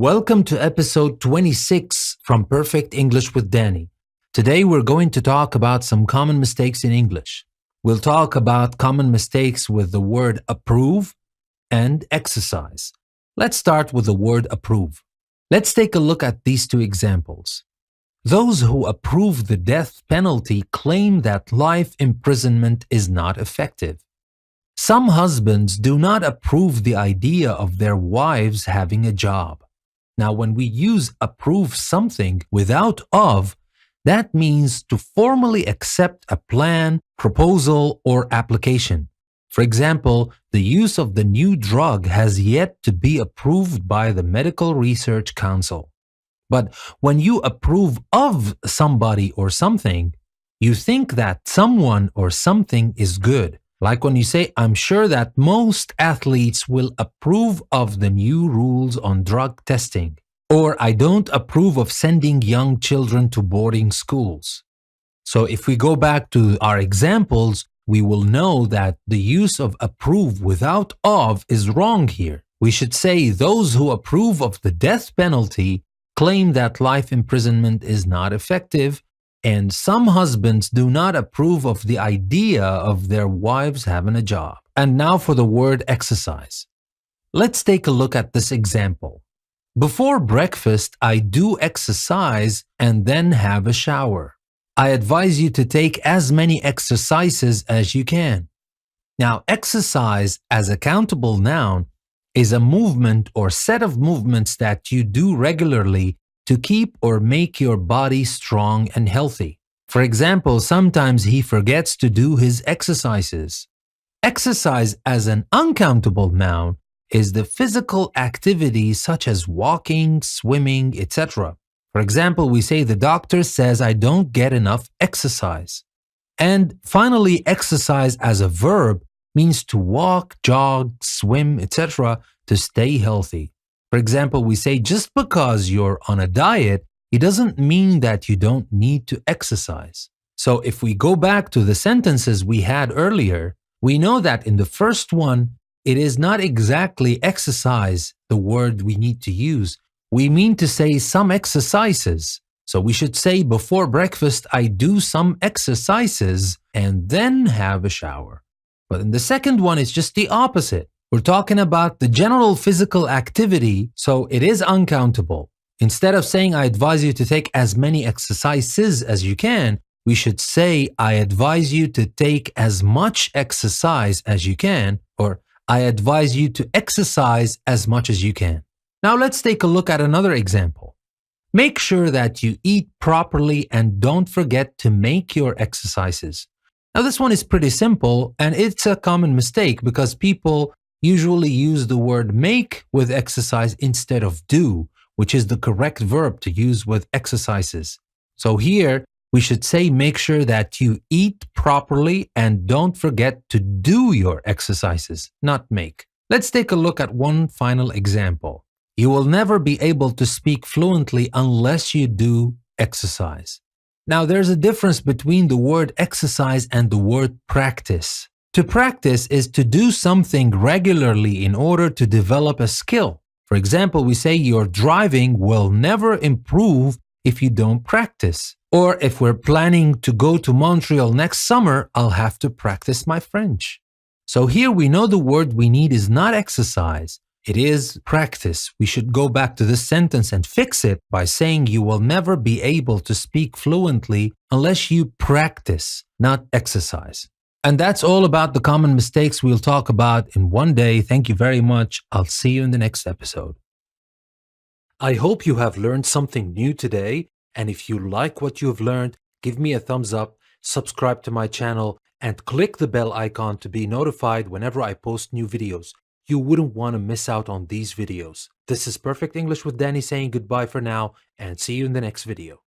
Welcome to episode 26 from Perfect English with Danny. Today we're going to talk about some common mistakes in English. We'll talk about common mistakes with the word approve and exercise. Let's start with the word approve. Let's take a look at these two examples. Those who approve the death penalty claim that life imprisonment is not effective. Some husbands do not approve the idea of their wives having a job. Now, when we use approve something without of, that means to formally accept a plan, proposal, or application. For example, the use of the new drug has yet to be approved by the Medical Research Council. But when you approve of somebody or something, you think that someone or something is good. Like when you say, I'm sure that most athletes will approve of the new rules on drug testing. Or I don't approve of sending young children to boarding schools. So if we go back to our examples, we will know that the use of approve without of is wrong here. We should say those who approve of the death penalty claim that life imprisonment is not effective, and some husbands do not approve of the idea of their wives having a job. And now for the word exercise. Let's take a look at this example. Before breakfast, I do exercise and then have a shower. I advise you to take as many exercises as you can. Now, exercise as a countable noun is a movement or set of movements that you do regularly to keep or make your body strong and healthy. For example, sometimes he forgets to do his exercises. Exercise as an uncountable noun is the physical activity such as walking, swimming, etc. For example, we say the doctor says I don't get enough exercise. And finally, exercise as a verb means to walk, jog, swim, etc. to stay healthy. For example, we say just because you're on a diet, it doesn't mean that you don't need to exercise. So if we go back to the sentences we had earlier, we know that in the first one, it is not exactly exercise, the word we need to use. We mean to say some exercises. So we should say before breakfast, I do some exercises and then have a shower. But in the second one, it's just the opposite. We're talking about the general physical activity, so it is uncountable. Instead of saying I advise you to take as many exercises as you can, we should say I advise you to take as much exercise as you can, or I advise you to exercise as much as you can. Now let's take a look at another example. Make sure that you eat properly and don't forget to make your exercises. Now this one is pretty simple and it's a common mistake because people usually use the word make with exercise instead of do, which is the correct verb to use with exercises. So here we should say make sure that you eat properly and don't forget to do your exercises, not make. Let's take a look at one final example. You will never be able to speak fluently unless you do exercise. Now there's a difference between the word exercise and the word practice. To practice is to do something regularly in order to develop a skill. For example, we say your driving will never improve if you don't practice. Or if we're planning to go to Montreal next summer, I'll have to practice my French. So here we know the word we need is not exercise, it is practice. We should go back to this sentence and fix it by saying you will never be able to speak fluently unless you practice, not exercise. And that's all about the common mistakes we'll talk about in one day. Thank you very much. I'll see you in the next episode. I hope you have learned something new today. And if you like what you have learned, give me a thumbs up, subscribe to my channel, and click the bell icon to be notified whenever I post new videos. You wouldn't want to miss out on these videos. This is Perfect English with Danny saying goodbye for now and see you in the next video.